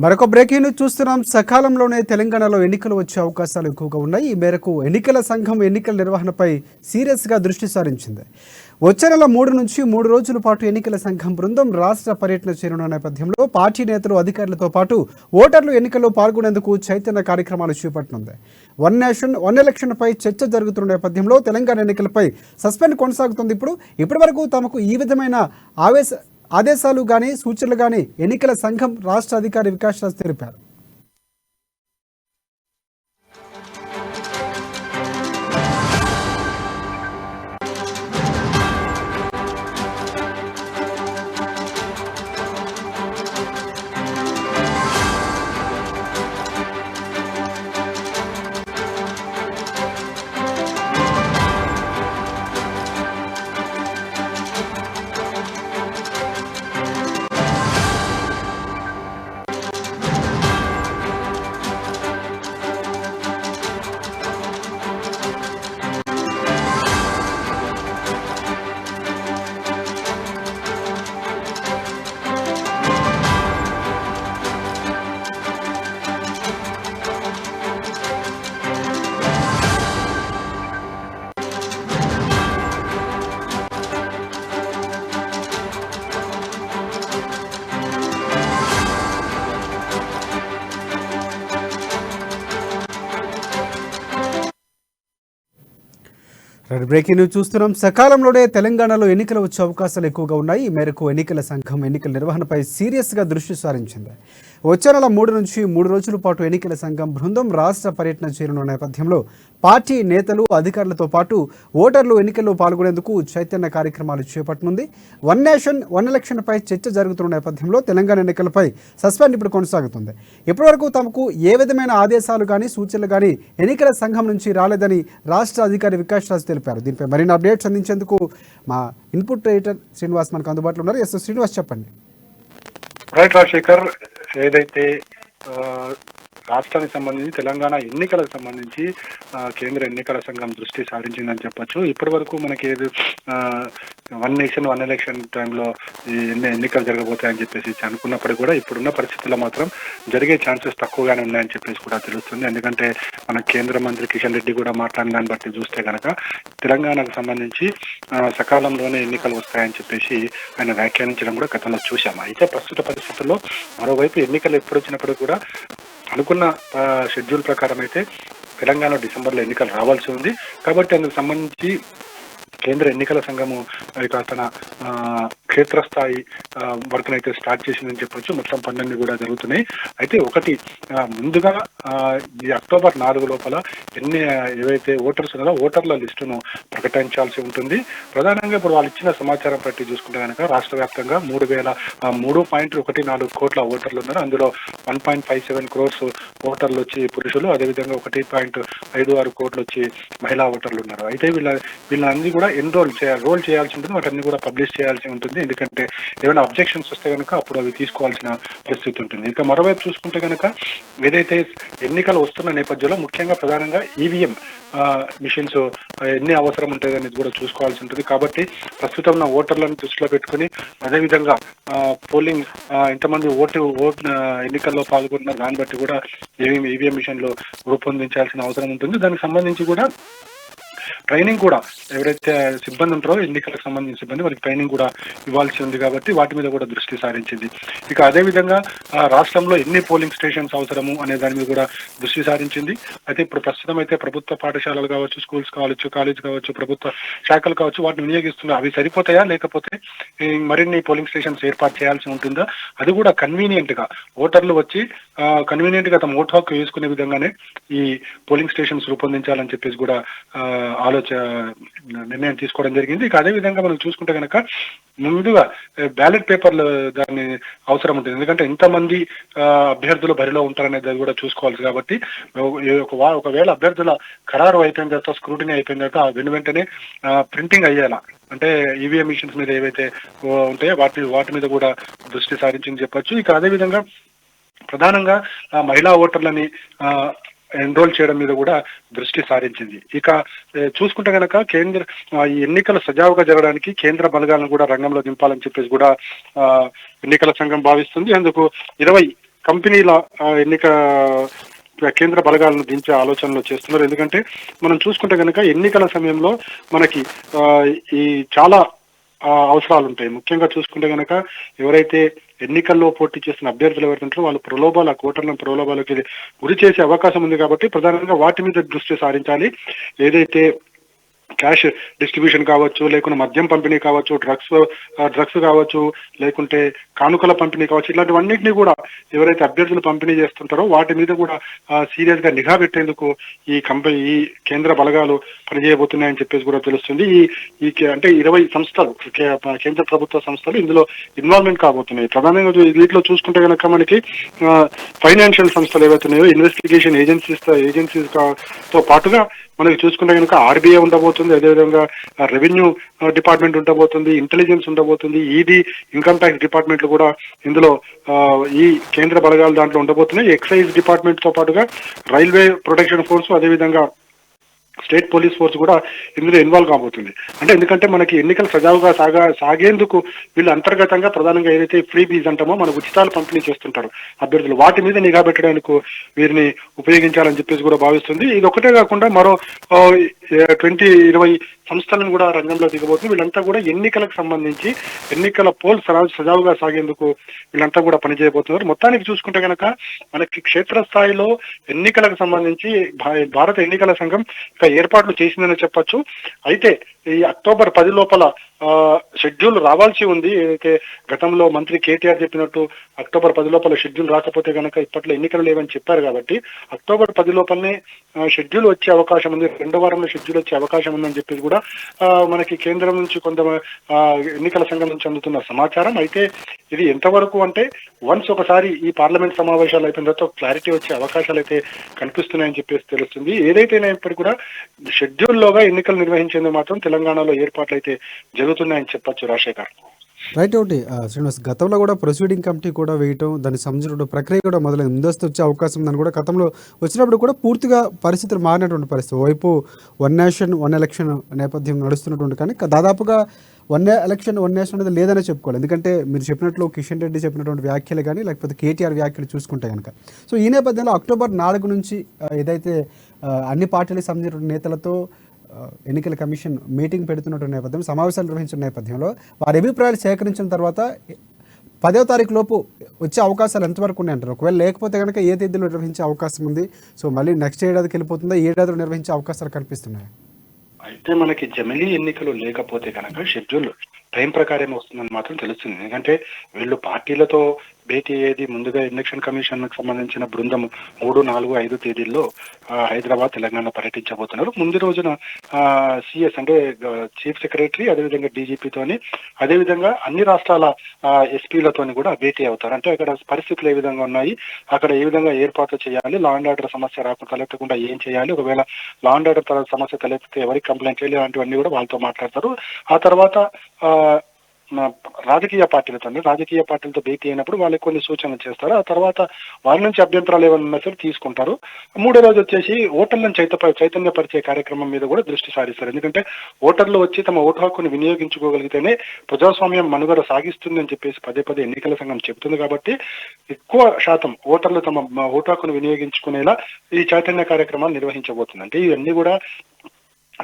మరొక breaking news చూస్తున్నాం. సకాలంలోనే తెలంగాణలో ఎన్నికలు వచ్చే అవకాశాలు ఎక్కువగా ఉన్నాయి. ఈ మేరకు ఎన్నికల సంఘం ఎన్నికల నిర్వహణపై సీరియస్గా దృష్టి సారించింది. వచ్చే నెల 3 నుంచి 3 రోజుల పాటు ఎన్నికల సంఘం బృందం రాష్ట్ర పర్యటన చేరున్న నేపథ్యంలో పార్టీ నేతలు, అధికారులతో పాటు ఓటర్లు ఎన్నికల్లో పాల్గొనేందుకు చైతన్య కార్యక్రమాలు చేపట్టనుంది. వన్ నేషన్ వన్ ఎలక్షన్ పై చర్చ జరుగుతున్న నేపథ్యంలో తెలంగాణ ఎన్నికలపై సస్పెండ్ కొనసాగుతుంది. ఇప్పటి వరకు తమకు ఈ విధమైన ఆదేశాలు కానీ సూచనలు కానీ ఎన్నికల సంఘం రాష్ట్ర అధికారి వికాస్ రాజ్ తెలిపారు. బ్రేకింగ్ న్యూస్ చూస్తున్నాం. సకాలంలోనే తెలంగాణలో ఎన్నికలు వచ్చే అవకాశాలు ఎక్కువగా ఉన్నాయి. ఈ మేరకు ఎన్నికల సంఘం ఎన్నికల నిర్వహణపై సీరియస్గా దృష్టి సారించింది. వచ్చే నెల 3 నుంచి 3 రోజుల పాటు ఎన్నికల సంఘం బృందం రాష్ట్ర పర్యటన చేరున్న నేపథ్యంలో పార్టీ నేతలు, అధికారులతో పాటు ఓటర్లు ఎన్నికల్లో పాల్గొనేందుకు చైతన్య కార్యక్రమాలు చేపట్టనుంది. వన్ నేషన్ వన్ ఎలక్షన్ పై చర్చ జరుగుతున్న నేపథ్యంలో తెలంగాణ ఎన్నికలపై సస్పెండ్ ఇప్పుడు కొనసాగుతుంది. ఇప్పటివరకు తమకు ఏ విధమైన ఆదేశాలు కానీ సూచనలు కానీ ఎన్నికల సంఘం నుంచి రాలేదని రాష్ట్ర అధికారి వికాస్ రాజ్ తెలిపారు. దీనిపై మరిన్ని అప్డేట్స్ అందించేందుకు మా ఇన్పుట్ ఎడిటర్ శ్రీనివాస్ మనకు అందుబాటులో ఉన్నారు. ఎస్ శ్రీనివాస్, చెప్పండి. రైట్ రాజశేఖర్, ఏదైతే రాష్ట్రానికి సంబంధించి తెలంగాణ ఎన్నికలకు సంబంధించి కేంద్ర ఎన్నికల సంఘం దృష్టి సారించిందని చెప్పొచ్చు. ఇప్పటి వరకు మనకి వన్ నేషన్ వన్ ఎలక్షన్ టైంలో ఎన్నికలు జరగబోతాయని చెప్పేసి అనుకున్నప్పటికీ కూడా ఇప్పుడున్న పరిస్థితుల్లో మాత్రం జరిగే ఛాన్సెస్ తక్కువగానే ఉన్నాయని చెప్పేసి కూడా తెలుస్తుంది. ఎందుకంటే మన కేంద్ర మంత్రి కిషన్ రెడ్డి కూడా మాట్లాడిన దాన్ని బట్టి చూస్తే కనుక తెలంగాణకు సంబంధించి సకాలంలోనే ఎన్నికలు వస్తాయని చెప్పేసి ఆయన వ్యాఖ్యానించడం కూడా గతంలో చూశాము. అయితే ప్రస్తుత పరిస్థితుల్లో మరోవైపు ఎన్నికలు ఎప్పుడు వచ్చినప్పటికీ కూడా అనుకున్న షెడ్యూల్ ప్రకారం అయితే తెలంగాణ డిసెంబర్లో ఎన్నికలు రావాల్సి ఉంది. కాబట్టి అందుకు సంబంధించి కేంద్ర ఎన్నికల సంఘము ఇక తన క్షేత్రస్థాయి వర్క్ అయితే స్టార్ట్ చేసిందని చెప్పొచ్చు. మొత్తం పనులన్నీ కూడా జరుగుతున్నాయి. అయితే ఒకటి, ముందుగా ఈ అక్టోబర్ 4 లోపల ఏవైతే ఓటర్స్ ఉన్నారో ఓటర్ల లిస్టును ప్రకటించాల్సి ఉంటుంది. ప్రధానంగా ఇప్పుడు వాళ్ళు ఇచ్చిన సమాచారం బట్టి చూసుకుంటే కనుక రాష్ట్ర వ్యాప్తంగా 3.14 కోట్ల ఓటర్లు ఉన్నారు. అందులో 1.57 crores ఓటర్లు వచ్చి పురుషులు, అదేవిధంగా 1.56 కోట్లు వచ్చి మహిళా ఓటర్లు ఉన్నారు. అయితే వీళ్ళన్నీ కూడా రోల్ చేయాల్సి ఉంటుంది. వాటన్ని కూడా పబ్లిష్ చేయాల్సి ఉంటుంది. ఎందుకంటే ఏమైనా అబ్జెక్షన్స్ వస్తే కనుక అప్పుడు అవి తీసుకోవాల్సిన పరిస్థితి ఉంటుంది. ఇంకా మరోవైపు చూసుకుంటే కనుక ఏదైతే ఎన్నికలు వస్తున్న నేపథ్యంలో ముఖ్యంగా ప్రధానంగా ఈవీఎం మిషన్స్ ఎన్ని అవసరం ఉంటుంది అనేది కూడా చూసుకోవాల్సి ఉంటుంది. కాబట్టి ప్రస్తుతం ఉన్న ఓటర్లను దృష్టిలో పెట్టుకుని, అదేవిధంగా పోలింగ్ ఎంతమంది ఎన్నికల్లో పాల్గొన్న దాన్ని బట్టి కూడా ఈవీఎం మిషన్లు రూపొందించాల్సిన అవసరం ఉంటుంది. దానికి సంబంధించి కూడా ట్రైనింగ్ కూడా ఎవరైతే సిబ్బంది ఉంటారో ఎన్నికలకు సంబంధించిన సిబ్బంది వారికి ట్రైనింగ్ కూడా ఇవ్వాల్సి ఉంది. కాబట్టి వాటి మీద కూడా దృష్టి సారించింది. ఇక అదేవిధంగా రాష్ట్రంలో ఎన్ని పోలింగ్ స్టేషన్స్ అవసరము అనే దాని మీద కూడా దృష్టి సారించింది. అయితే ఇప్పుడు ప్రస్తుతం అయితే ప్రభుత్వ పాఠశాలలు కావచ్చు, స్కూల్స్ కావచ్చు, కాలేజ్ కావచ్చు, ప్రభుత్వ శాఖలు కావచ్చు, వాటిని వినియోగిస్తున్నారు. అవి సరిపోతాయా, లేకపోతే మరిన్ని పోలింగ్ స్టేషన్స్ ఏర్పాటు చేయాల్సి ఉంటుందా? అది కూడా కన్వీనియంట్ గా ఓటర్లు వచ్చి కన్వీనియంట్ గా తమ ఓటు హక్కు వేసుకునే విధంగానే ఈ పోలింగ్ స్టేషన్స్ రూపొందించాలని చెప్పేసి కూడా నిర్ణయం తీసుకోవడం జరిగింది. ఇక అదే విధంగా మనం చూసుకుంటే కనుక ముందుగా బ్యాలెట్ పేపర్లు దాన్ని అవసరం ఉంటుంది. ఎందుకంటే ఇంతమంది అభ్యర్థులు బరిలో ఉంటారనేది కూడా చూసుకోవాల్సి. కాబట్టి ఒకవేళ అభ్యర్థుల ఖరారు అయిపోయిన తర్వాత, స్క్రూటినీ అయిపోయిన తర్వాత వెంటనే ప్రింటింగ్ అయ్యేలా, అంటే ఈవీఎం మిషన్స్ మీద ఏవైతే ఉంటాయో వాటి మీద కూడా దృష్టి సారించింది చెప్పొచ్చు. ఇక అదేవిధంగా ప్రధానంగా మహిళా ఓటర్లని ఎన్రోల్ చేయడం మీద కూడా దృష్టి సారించింది. ఇక చూసుకుంటే కనుక ఈ ఎన్నికలు సజావుగా జరగడానికి కేంద్ర బలగాలను కూడా రంగంలో దింపాలని చెప్పేసి కూడా ఎన్నికల సంఘం భావిస్తుంది. అందుకు 20 కంపెనీల ఎన్నిక కేంద్ర బలగాలను దించే ఆలోచనలు చేస్తున్నారు. ఎందుకంటే మనం చూసుకుంటే కనుక ఎన్నికల సమయంలో మనకి ఈ చాలా అవసరాలు ఉంటాయి. ముఖ్యంగా చూసుకుంటే కనుక ఎవరైతే ఎన్నికల్లో పోటీ చేస్తున్న అభ్యర్థులు ఎవరైతే ఉంటారో వాళ్ళు ప్రలోభాల ఓటర్లను ప్రలోభాలకి గురి చేసే అవకాశం ఉంది. కాబట్టి ప్రధానంగా వాటి మీద దృష్టి సారించాలి. ఏదైతే క్యాష్ డిస్ట్రిబ్యూషన్ కావచ్చు, లేకుంటే మద్యం పంపిణీ కావచ్చు, డ్రగ్స్ కావచ్చు, లేకుంటే కానుకల పంపిణీ కావచ్చు, ఇలాంటివన్నింటినీ కూడా ఎవరైతే అభ్యర్థులు పంపిణీ చేస్తుంటారో వాటి మీద కూడా సీరియస్ గా నిఘా పెట్టేందుకు ఈ కేంద్ర బలగాలు పనిచేయబోతున్నాయని చెప్పేసి కూడా తెలుస్తుంది. అంటే 20 సంస్థలు, కేంద్ర ప్రభుత్వ సంస్థలు ఇందులో ఇన్వాల్వ్మెంట్ కాబోతున్నాయి. ప్రధానంగా వీటిలో చూసుకుంటే కనుక మనకి ఫైనాన్షియల్ సంస్థలు ఏవైతున్నాయో, ఇన్వెస్టిగేషన్ ఏజెన్సీస్ తో పాటుగా మనకి చూసుకుంటే కనుక ఆర్బీఐ ఉండబోతుంది, అదేవిధంగా రెవెన్యూ డిపార్ట్మెంట్ ఉండబోతుంది, ఇంటెలిజెన్స్ ఉండబోతుంది, ఈడీ, ఇన్కమ్ ట్యాక్స్ డిపార్ట్మెంట్లు కూడా ఇందులో ఈ కేంద్ర బలగాలు దాంట్లో ఉండబోతున్నాయి. ఎక్సైజ్ డిపార్ట్మెంట్ తో పాటుగా రైల్వే ప్రొటెక్షన్ ఫోర్స్, అదేవిధంగా స్టేట్ పోలీస్ ఫోర్స్ కూడా ఇందులో ఇన్వాల్వ్ కాబోతుంది. అంటే ఎందుకంటే మనకి ఎన్నికలు సజావుగా సాగేందుకు వీళ్ళు అంతర్గతంగా ప్రధానంగా ఏదైతే ఫ్రీ బీజ్ అంటామో మన ఉచితాలు పంపిణీ చేస్తుంటారు అభ్యర్థులు, వాటి మీద నిఘా పెట్టడానికి వీరిని ఉపయోగించాలని చెప్పేసి కూడా భావిస్తుంది. ఇది ఒకటే కాకుండా మరో 20 సంస్థలను కూడా రంగంలో దిగబోతుంది. వీళ్ళంతా కూడా ఎన్నికలకు సంబంధించి ఎన్నికల పోల్ సజావుగా సాగేందుకు వీళ్ళంతా కూడా పనిచేయబోతున్నారు. మొత్తానికి చూసుకుంటే కనుక మనకి క్షేత్రస్థాయిలో ఎన్నికలకు సంబంధించి భారత ఎన్నికల సంఘం ఏర్పాట్లు చేసిందని చెప్పొచ్చు. అయితే ఈ అక్టోబర్ 10 లోపల షెడ్యూల్ రావాల్సి ఉంది. ఏదైతే గతంలో మంత్రి కేటీఆర్ చెప్పినట్టు అక్టోబర్ 10 లోపల షెడ్యూల్ రాకపోతే కనుక ఇప్పట్లో ఎన్నికలు లేవని చెప్పారు. కాబట్టి అక్టోబర్ 10 లోపలనే షెడ్యూల్ వచ్చే అవకాశం ఉంది, 2వ వారంలో షెడ్యూల్ వచ్చే అవకాశం ఉందని చెప్పేసి కూడా మనకి కేంద్రం నుంచి కొంత ఎన్నికల సంఘం నుంచి అందుతున్న సమాచారం. అయితే ఇది ఎంతవరకు అంటే వన్స్ ఒకసారి ఈ పార్లమెంట్ సమావేశాలు అయిపోయిన తర్వాత క్లారిటీ వచ్చే అవకాశాలు అయితే కనిపిస్తున్నాయని చెప్పేసి తెలుస్తుంది. ఏదైతేనప్పటికీ కూడా షెడ్యూల్లోగా ఎన్నికలు నిర్వహించేందుకు మాత్రం తెలంగాణలో ఏర్పాట్లు అయితే జరుగుతున్నాయని చెప్పొచ్చు. రాజశేఖర్ రైట్. ఒకటి శ్రీనివాస్, గతంలో కూడా ప్రొసీడింగ్ కమిటీ కూడా వేయటం, దాన్ని సంబంధించిన ప్రక్రియ కూడా మొదలైంది, ముందస్తు వచ్చే అవకాశం ఉందని కూడా గతంలో వచ్చినప్పుడు కూడా పూర్తిగా పరిస్థితులు మారినటువంటి పరిస్థితి. వైపు 1 నేషన్ 1 ఎలక్షన్ నేపథ్యం నడుస్తున్నటువంటి, కానీ దాదాపుగా 1 ఎలక్షన్ 1 నేషన్ అనేది లేదనే చెప్పుకోవాలి. ఎందుకంటే మీరు చెప్పినట్లు కిషన్ రెడ్డి చెప్పినటువంటి వ్యాఖ్యలు కానీ లేకపోతే కేటీఆర్ వ్యాఖ్యలు చూసుకుంటే కనుక, సో ఈ నేపథ్యంలో అక్టోబర్ 4 నుంచి ఏదైతే అన్ని పార్టీలకు సంబంధించిన నేతలతో ఎన్నికల కమిషన్ మీటింగ్ పెడుతున్నటువంటి నేపథ్యం, సమావేశాలు నిర్వహించిన నేపథ్యంలో వారి అభిప్రాయాలు సేకరించిన తర్వాత 10వ తారీఖు లోపు వచ్చే అవకాశాలు ఎంతవరకు ఉన్నాయంటారు? ఒకవేళ లేకపోతే కనుక ఏ తేదీలో నిర్వహించే అవకాశం ఉంది? సో మళ్ళీ నెక్స్ట్ ఏడాదికి వెళ్ళిపోతుందా, ఏడాదిలో నిర్వహించే అవకాశాలు కనిపిస్తున్నాయి? అయితే మనకి జమిలీ ఎన్నికలు లేకపోతే కనుక షెడ్యూల్ టైం ప్రకారం వస్తుందని మాత్రం తెలుస్తుంది. ఎందుకంటే వీళ్ళు పార్టీలతో భేటీ అయ్యేది ముందుగా ఎలక్షన్ కమిషన్ కు సంబంధించిన బృందం 3, 4, 5 తేదీల్లో హైదరాబాద్, తెలంగాణ పర్యటించబోతున్నారు. ముందు రోజున సిఎస్ అంటే చీఫ్ సెక్రటరీ, అదేవిధంగా డీజీపీతోని, అదేవిధంగా అన్ని రాష్ట్రాల ఎస్పీలతోని కూడా భేటీ అవుతారు. అంటే అక్కడ పరిస్థితులు ఏ విధంగా ఉన్నాయి, అక్కడ ఏ విధంగా ఏర్పాట్లు చేయాలి, లా అండ్ ఆర్డర్ సమస్య తలెత్తకుండా ఏం చేయాలి, ఒకవేళ లా అండ్ ఆర్డర్ సమస్య తలెత్తితే ఎవరికి కంప్లైంట్ చేయాలి, అలాంటివన్నీ కూడా వాళ్ళతో మాట్లాడతారు. ఆ తర్వాత రాజకీయ పార్టీలతో భేటీ అయినప్పుడు వాళ్ళకి కొన్ని సూచనలు చేస్తారు. ఆ తర్వాత వాళ్ళ నుంచి అభ్యంతరాలు ఏమైనా ఉన్నా సరే తీసుకుంటారు. 3వ రోజు వచ్చేసి ఓటర్లను చైతన్యపరిచే కార్యక్రమం మీద కూడా దృష్టి సారిస్తారు. ఎందుకంటే ఓటర్లు వచ్చి తమ ఓటు హక్కును వినియోగించుకోగలిగితేనే ప్రజాస్వామ్యం మనుగడ సాగిస్తుందని చెప్పేసి పదే ఎన్నికల సంఘం చెబుతుంది. కాబట్టి ఎక్కువ శాతం ఓటర్లు తమ ఓటు హక్కును వినియోగించుకునేలా ఈ చైతన్య కార్యక్రమాలు నిర్వహించబోతుంది. అంటే ఇవన్నీ కూడా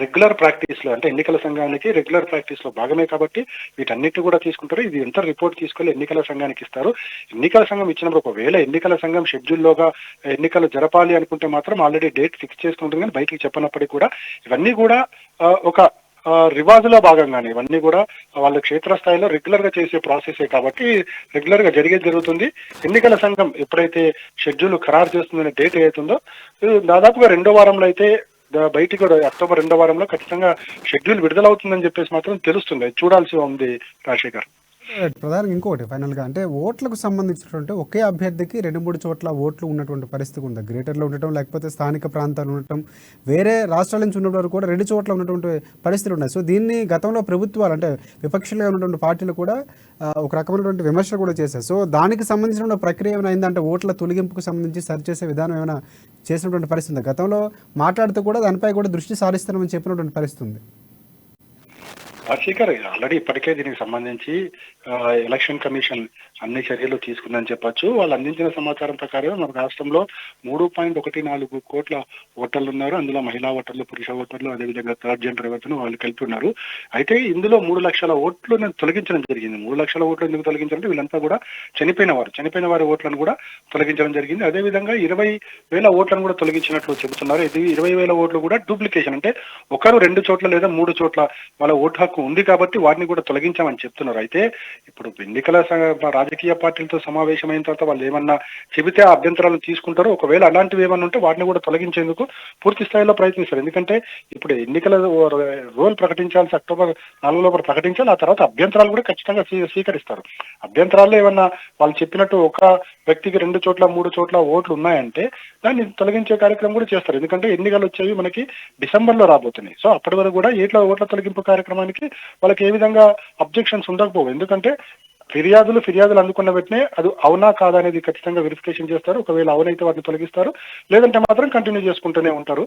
రెగ్యులర్ ప్రాక్టీస్ లో, అంటే ఎన్నికల సంఘానికి రెగ్యులర్ ప్రాక్టీస్ లో భాగమే. కాబట్టి వీటన్నిటి కూడా తీసుకుంటారు. ఇది ఎంత రిపోర్ట్ తీసుకెళ్లి ఎన్నికల సంఘానికి ఇస్తారు. ఎన్నికల సంఘం ఇచ్చినప్పుడు ఒకవేళ ఎన్నికల సంఘం షెడ్యూల్లోగా ఎన్నికలు జరపాలి అనుకుంటే మాత్రం ఆల్రెడీ డేట్ ఫిక్స్ చేసుకుంటుంది, కానీ బయటికి చెప్పనప్పటికీ కూడా ఇవన్నీ కూడా ఒక రివాజులో భాగంగానే ఇవన్నీ కూడా వాళ్ళ క్షేత్రస్థాయిలో రెగ్యులర్ గా చేసే ప్రాసెసే. కాబట్టి రెగ్యులర్ గా జరుగుతుంది. ఎన్నికల సంఘం ఎప్పుడైతే షెడ్యూల్ ఖరారు చేస్తుందనే డేట్ ఏదైతుందో దాదాపుగా 2వ వారంలో అయితే బయటికి కూడా అక్టోబర్ 2వ వారంలో ఖచ్చితంగా షెడ్యూల్ విడుదలవుతుందని చెప్పేసి మాత్రం తెలుస్తుంది. చూడాల్సి ఉంది రాజశేఖర్. ప్రధానంగా ఇంకొకటి ఫైనల్గా, అంటే ఓట్లకు సంబంధించినటువంటి ఒకే అభ్యర్థికి 2-3 చోట్ల ఓట్లు ఉన్నటువంటి పరిస్థితి ఉంది. గ్రేటర్లో ఉండటం, లేకపోతే స్థానిక ప్రాంతాలు ఉండటం, వేరే రాష్ట్రాల నుంచి ఉన్నప్పుడు కూడా 2 చోట్ల ఉన్నటువంటి పరిస్థితులు ఉన్నాయి. సో దీన్ని గతంలో ప్రభుత్వాలు, అంటే విపక్షాలుగా ఉన్నటువంటి పార్టీలు కూడా ఒక రకమైనటువంటి విమర్శలు కూడా చేశారు. సో దానికి సంబంధించిన ప్రక్రియ ఏమైనా అయిందంటే ఓట్ల తొలగింపుకు సంబంధించి సరిచేసే విధానం ఏమైనా చేసినటువంటి పరిస్థితి ఉంది? గతంలో మాట్లాడుతూ కూడా దానిపై కూడా దృష్టి సారిస్తామని చెప్పినటువంటి పరిస్థితి ఉంది. రాజశేఖర్ ఆల్రెడీ ఇప్పటికే దీనికి సంబంధించి ఎలక్షన్ కమిషన్ అన్ని చర్యలు తీసుకుందని చెప్పొచ్చు. వాళ్ళు అందించిన సమాచారం ప్రకారం మన రాష్ట్రంలో 3.14 కోట్ల ఓటర్లు ఉన్నారు. అందులో మహిళా ఓటర్లు, పురుష ఓటర్లు, అదేవిధంగా థర్డ్ జెండర్ ఓటర్లు వాళ్ళు కలిపి ఉన్నారు. అయితే ఇందులో 3 లక్షల ఓట్లను తొలగించడం జరిగింది. 3 లక్షల ఓట్లు ఎందుకు తొలగించారంటే వీళ్ళంతా కూడా చనిపోయిన వారి ఓట్లను కూడా తొలగించడం జరిగింది. అదేవిధంగా 20,000 ఓట్లను కూడా తొలగించినట్లు చెబుతున్నారు. ఇది 20,000 ఓట్లు కూడా డూప్లికేషన్, అంటే ఒకరు 2 చోట్ల లేదా 3 చోట్ల వాళ్ళ ఓటు హక్కు ఉంది కాబట్టి వాటిని కూడా తొలగించామని చెప్తున్నారు. అయితే ఇప్పుడు ఎన్నికల రాజకీయ పార్టీలతో సమావేశమైన తర్వాత వాళ్ళు ఏమన్నా చెబితే ఆ అభ్యంతరాలను తీసుకుంటారు. ఒకవేళ అలాంటివి ఏమన్నా ఉంటే వాటిని కూడా తొలగించేందుకు పూర్తి స్థాయిలో ప్రయత్నిస్తారు. ఎందుకంటే ఇప్పుడు ఎన్నికల రోల్ ప్రకటించాల్సి అక్టోబర్ 4 లోపల ప్రకటించాలి. ఆ తర్వాత అభ్యంతరాలు కూడా ఖచ్చితంగా స్వీకరిస్తారు. అభ్యంతరాల్లో ఏమన్నా వాళ్ళు చెప్పినట్టు ఒక వ్యక్తికి 2 చోట్ల 3 చోట్ల ఓట్లు ఉన్నాయంటే దాన్ని తొలగించే కార్యక్రమం కూడా చేస్తారు. ఎందుకంటే ఎన్నికలు వచ్చేవి మనకి డిసెంబర్లో రాబోతున్నాయి. సో అప్పటి వరకు కూడా ఓట్ల తొలగింపు కార్యక్రమానికి వాళ్ళకి ఏ విధంగా అబ్జెక్షన్స్ ఉండకపోవు. ఎందుకంటే ఫిర్యాదులు అందుకున్న వెంటనే అది అవునా కాదా అనేది ఖచ్చితంగా వెరిఫికేషన్ చేస్తారు. ఒకవేళ అవునైతే వాటిని తొలగిస్తారు, లేదంటే మాత్రం కంటిన్యూ చేసుకుంటూనే ఉంటారు.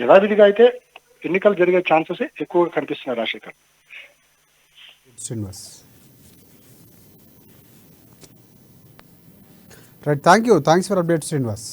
యథావిధిగా అయితే ఎన్నికలు జరిగే ఛాన్సెస్ ఎక్కువగా కనిపిస్తున్నాయి. Rajasekhar. Srinivas, right, thanks for update Srinivas.